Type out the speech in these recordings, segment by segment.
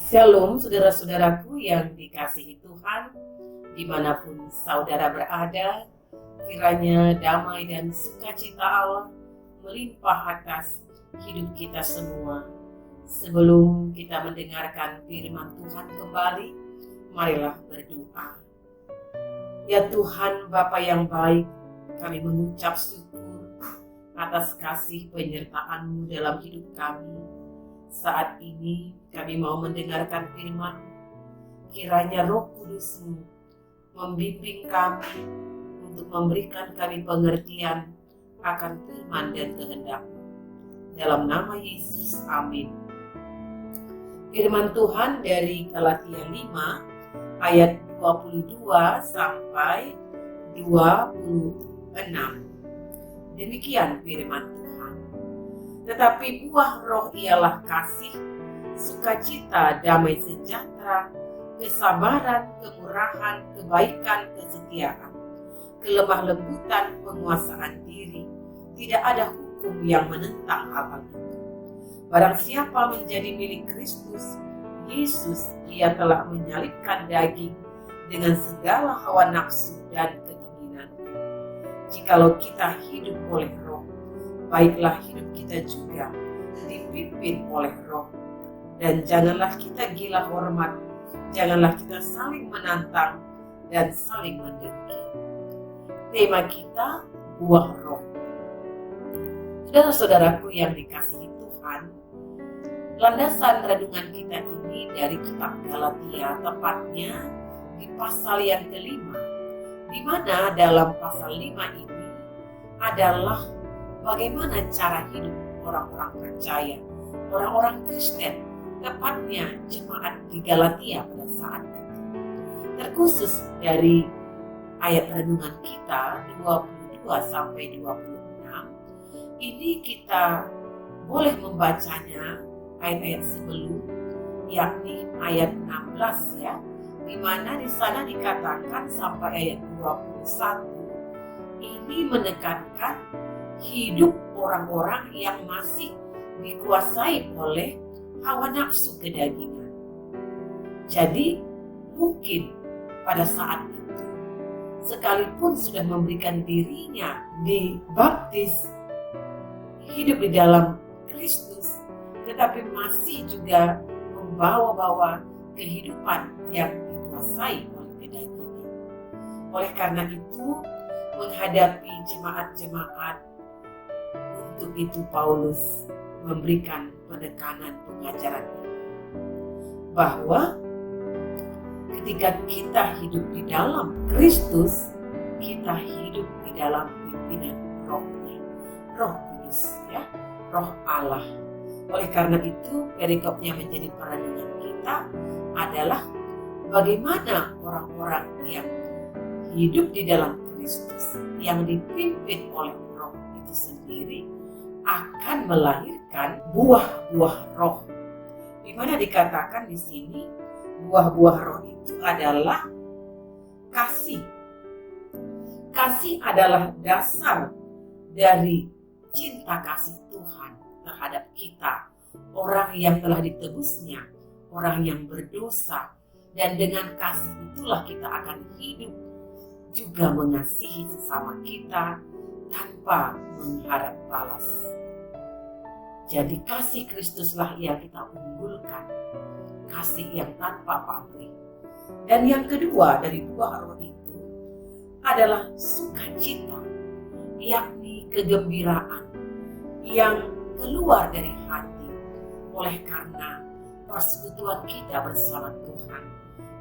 Shalom saudara-saudaraku yang dikasihi Tuhan, dimanapun saudara berada, kiranya damai dan sukacita Allah melimpah atas hidup kita semua. Sebelum kita mendengarkan firman Tuhan kembali, marilah berdoa. Ya Tuhan Bapa yang baik, kami mengucap syukur atas kasih penyertaan-Mu dalam hidup kami. Saat ini kami mau mendengarkan firman. Kiranya Roh Kudus-Mu membimbing kami untuk memberikan kami pengertian akan firman dan kehendak-Mu. Dalam nama Yesus, amin. Firman Tuhan dari Galatia 5 ayat 22 sampai 26. Demikian firman Tuhan. Tetapi buah roh ialah kasih, sukacita, damai sejahtera, kesabaran, kemurahan, kebaikan, kesetiaan, kelemah lembutan, penguasaan diri. Tidak ada hukum yang menentang hal-hal itu. Barang siapa menjadi milik Kristus Yesus, ia telah menyalibkan daging dengan segala hawa nafsu dan keinginannya. Jikalau kita hidup oleh roh, baiklah hidup kita juga dipimpin oleh roh. Dan janganlah kita gila hormat, janganlah kita saling menantang dan saling mendengki. Tema kita, buah roh. Saudara-saudaraku yang dikasihi Tuhan, landasan renungan kita ini dari kitab Galatia, tepatnya di pasal yang kelima, di mana dalam pasal 5 ini adalah bagaimana cara hidup orang-orang percaya, orang-orang Kristen, tepatnya jemaat di Galatia pada saat itu. Terkhusus dari ayat renungan kita 22 sampai 26, ini kita boleh membacanya ayat-ayat sebelum, yakni ayat 16 ya, di mana di sana dikatakan sampai ayat 21, ini menekankan hidup orang-orang yang masih dikuasai oleh hawa nafsu kedagingan. Jadi mungkin pada saat itu, sekalipun sudah memberikan dirinya dibaptis, hidup di dalam Kristus, tetapi masih juga membawa-bawa kehidupan yang dikuasai oleh kedagingan. Oleh karena itu, menghadapi jemaat-jemaat, untuk itu Paulus memberikan penekanan pengajaran ini, bahwa ketika kita hidup di dalam Kristus, kita hidup di dalam pimpinan rohnya, Roh Kudus ya, Roh Allah. Oleh karena itu, perikopnya menjadi perenungan kita adalah bagaimana orang-orang yang hidup di dalam Kristus, yang dipimpin oleh Roh itu sendiri, akan melahirkan buah-buah roh. Di mana dikatakan di sini buah-buah roh itu adalah kasih. Kasih adalah dasar dari cinta kasih Tuhan terhadap kita, orang yang telah ditebusnya, orang yang berdosa. Dan dengan kasih itulah kita akan hidup juga mengasihi sesama kita tanpa mengharap balas. Jadi kasih Kristuslah yang kita unggulkan, kasih yang tanpa pamrih. Dan yang kedua dari buah roh itu adalah sukacita, yakni kegembiraan yang keluar dari hati oleh karena persekutuan kita bersama Tuhan,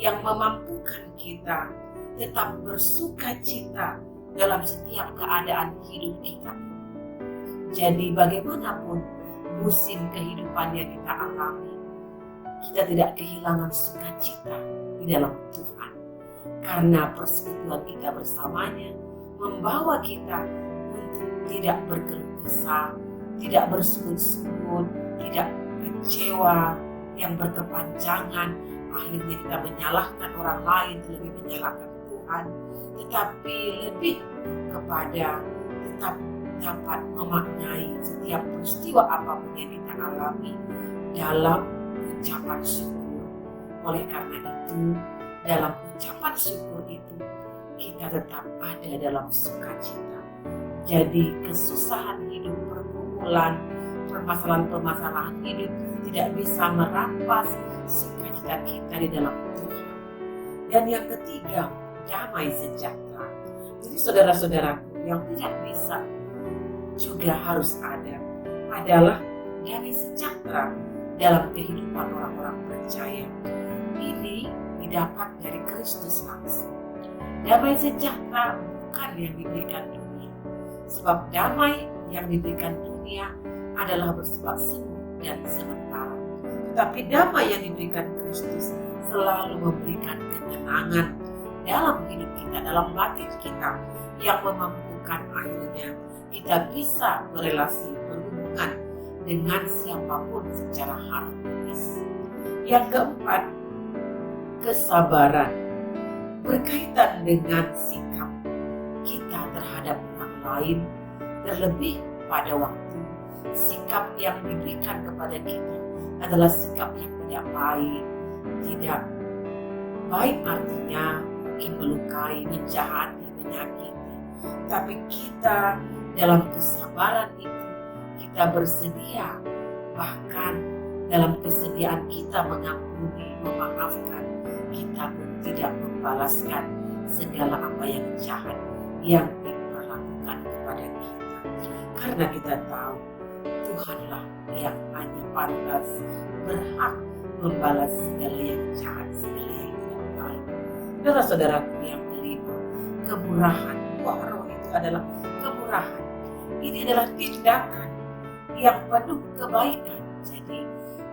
yang memampukan kita tetap bersukacita dalam setiap keadaan hidup kita. Jadi bagaimanapun musim kehidupan yang kita alami, kita tidak kehilangan sukacita di dalam Tuhan, karena persekutuan kita bersamanya membawa kita untuk tidak berkeluh kesah, tidak bersungut-sungut, tidak kecewa yang berkepanjangan, akhirnya kita menyalahkan orang lain, lebih menyalahkan Tuhan, tetapi lebih kepada tetap dapat memaknai setiap peristiwa apapun yang kita alami dalam ucapan syukur, Oleh karena itu, dalam ucapan syukur itu, kita tetap ada dalam sukacita. Jadi kesusahan hidup, pergumulan, permasalahan-permasalahan hidup tidak bisa merampas sukacita kita di dalam Tuhan. Dan yang ketiga, damai sejahtera. Jadi saudara-saudaraku, yang tidak bisa juga harus ada adalah damai sejahtera dalam kehidupan orang-orang percaya. Ini didapat dari Kristus langsung. Damai sejahtera bukan yang diberikan dunia, sebab damai yang diberikan dunia adalah bersifat semu dan sementara. Tetapi damai yang diberikan Kristus selalu memberikan ketenangan dalam hidup kita, dalam batin kita, yang memampukan akhirnya kita bisa berelasi, berhubungan dengan siapapun secara harmonis. Yang keempat, kesabaran berkaitan dengan sikap kita terhadap orang lain, terlebih pada waktu sikap yang diberikan kepada kita adalah sikap yang tidak baik. Tidak baik artinya mungkin melukai, menjahati, menyakiti, tapi kita dalam kesabaran itu kita bersedia, bahkan dalam kesediaan kita mengampuni, memaafkan, kita pun tidak membalaskan segala apa yang jahat yang diperlakukan kepada kita. Karena kita tahu Tuhanlah yang hanya pantas, berhak membalas segala yang jahat, segala yang tidak baik. Saudara-saudaraku yang kelima, kemurahan. Buah roh itu adalah kemurahan. Ini adalah tindakan yang penuh kebaikan. Jadi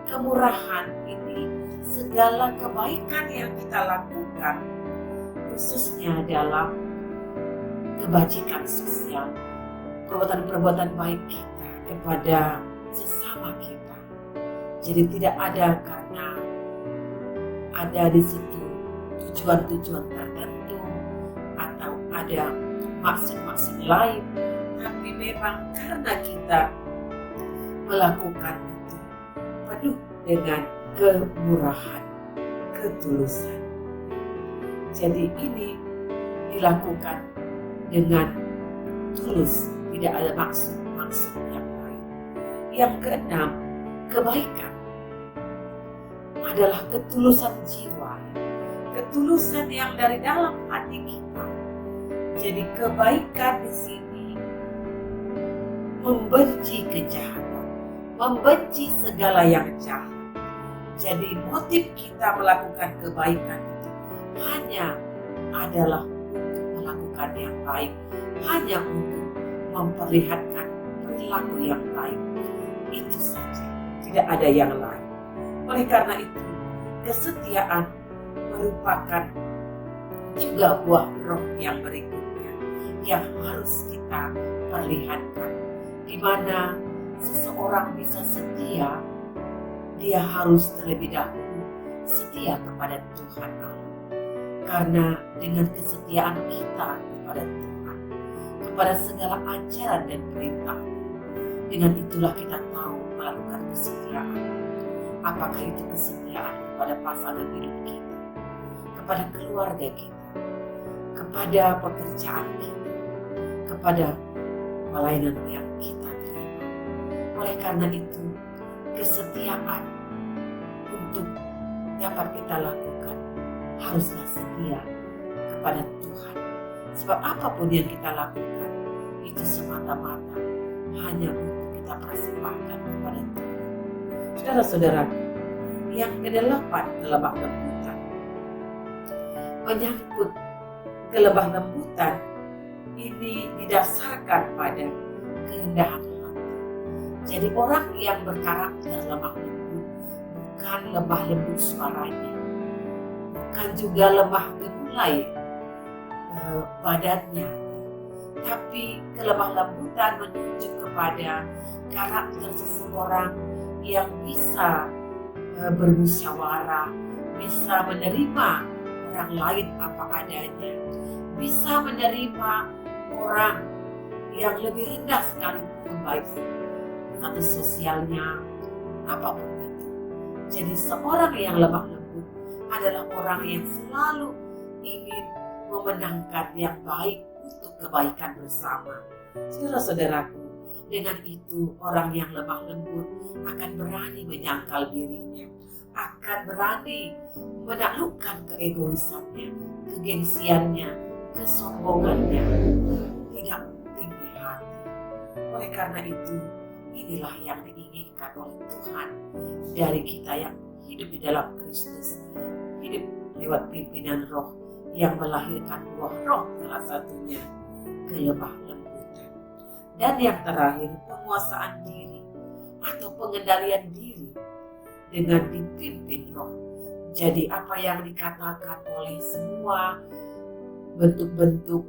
kemurahan ini segala kebaikan yang kita lakukan, khususnya dalam kebajikan sosial, perbuatan-perbuatan baik kita kepada sesama kita. Jadi tidak ada karena ada di situ tujuan-tujuan tertentu atau ada maksud-maksud lain, tapi memang karena kita melakukan itu penuh dengan kemurahan, ketulusan. Jadi ini dilakukan dengan tulus, tidak ada maksud-maksud yang lain. Yang keenam, kebaikan adalah ketulusan jiwa, ketulusan yang dari dalam hati kita. Jadi kebaikan di sini membenci kejahatan, membenci segala yang jahat. Jadi motif kita melakukan kebaikan itu hanya adalah untuk melakukan yang baik, hanya untuk memperlihatkan perilaku yang baik. Itu saja, tidak ada yang lain. Oleh karena itu, kesetiaan merupakan juga buah roh yang berikutnya yang harus kita perlihatkan, di mana seseorang bisa setia, dia harus terlebih dahulu setia kepada Tuhan Allah. Karena dengan kesetiaan kita kepada Tuhan, kepada segala ajaran dan perintah, dengan itulah kita tahu melakukan kesetiaan. Apakah itu kesetiaan kepada pasangan hidup kita, kepada keluarga kita, kepada pekerjaan kita, kepada pelayanan yang kita terima. Oleh karena itu, kesetiaan untuk dapat kita lakukan haruslah setia kepada Tuhan. Sebab apapun yang kita lakukan itu semata-mata hanya untuk kita persembahkan kepada Tuhan. Saudara-saudara, yang kedelapan, kelemah lembutan. Menyangkut kelemah lembutan ini didasarkan pada kerendahan hati. Jadi orang yang berkarakter lemah lembut bukan lemah lembut suaranya, bukan juga lemah gemulai badannya, tapi kelemah lembutan menunjuk kepada karakter seseorang yang bisa bermusyawarah, bisa menerima orang lain apa adanya, bisa menerima orang yang lebih rendah sekalipun, baik status sosialnya, apapun itu. Jadi seorang yang lemah lembut adalah orang yang selalu ingin memenangkan yang baik untuk kebaikan bersama. Saudara-saudaraku, dengan itu orang yang lemah lembut akan berani menyangkal dirinya, akan berani menaklukkan keegoisannya, kegengsiannya, kesombongannya, tidak tinggi hati. Oleh karena itu, inilah yang diinginkan oleh Tuhan dari kita yang hidup di dalam Kristus, hidup lewat pimpinan Roh yang melahirkan buah Roh, salah satunya kelemah lembutan. Dan yang terakhir, penguasaan diri atau pengendalian diri dengan dipimpin Roh. Jadi apa yang dikatakan oleh semua bentuk-bentuk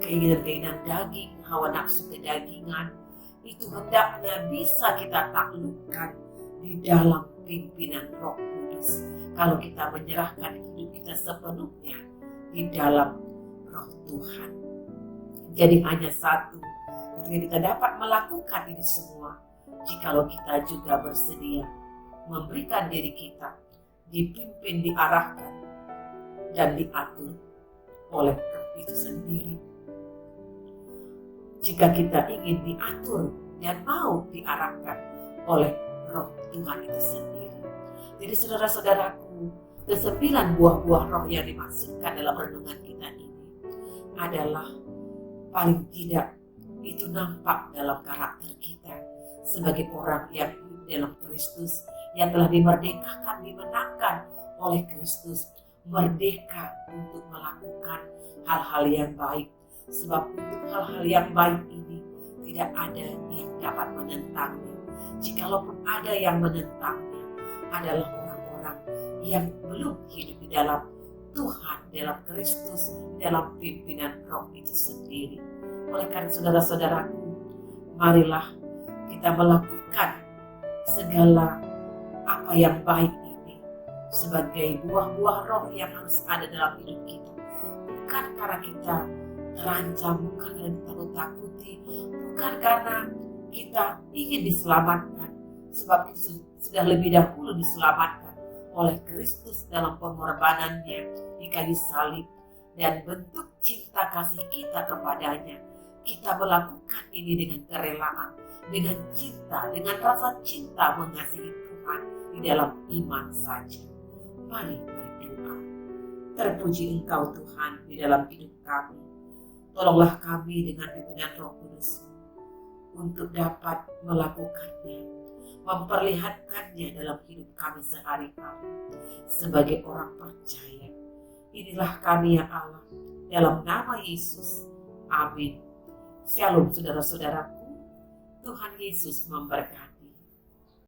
keinginan-keinginan daging, hawa nafsu kedagingan, itu hendaknya bisa kita taklukkan di dalam pimpinan Roh Kudus. Kalau kita menyerahkan hidup kita sepenuhnya di dalam Roh Tuhan. Jadi hanya satu, ketika kita dapat melakukan ini semua, jikalau kita juga bersedia memberikan diri kita dipimpin, diarahkan, dan diatur oleh Roh itu sendiri. Jika kita ingin diatur dan mau diarahkan oleh Roh Tuhan itu sendiri. Jadi saudara-saudaraku, ke-9 buah-buah roh yang dimaksudkan dalam renungan kita ini adalah paling tidak itu nampak dalam karakter kita sebagai orang yang hidup dalam Kristus, yang telah dimerdekakan, dimenangkan oleh Kristus, merdeka untuk melakukan hal-hal yang baik. Sebab untuk hal-hal yang baik ini tidak ada yang dapat menentangnya. Jikalaupun ada yang menentangnya, adalah orang-orang yang belum hidup di dalam Tuhan, dalam Kristus, dalam pimpinan Roh itu sendiri. Oleh karena saudara-saudaraku, marilah kita melakukan segala apa yang baik ini sebagai buah-buah roh yang harus ada dalam hidup kita. Bukan karena kita terancam, bukan karena ditakut-takuti, bukan karena kita ingin diselamatkan, sebab itu sudah lebih dahulu diselamatkan oleh Kristus dalam pengorbanannya di kayu salib, dan bentuk cinta kasih kita kepadanya. Kita melakukan ini dengan kerelaan, dengan cinta, dengan rasa cinta mengasihi Tuhan di dalam iman saja. Mari berdoa. Terpuji Engkau Tuhan di dalam hidup kami. Tolonglah kami dengan pimpinan Roh Kudus untuk dapat melakukannya, memperlihatkannya dalam hidup kami sehari-hari sebagai orang percaya. Inilah kami ya Allah, dalam nama Yesus. Amin. Shalom saudara-saudaraku, Tuhan Yesus memberkati.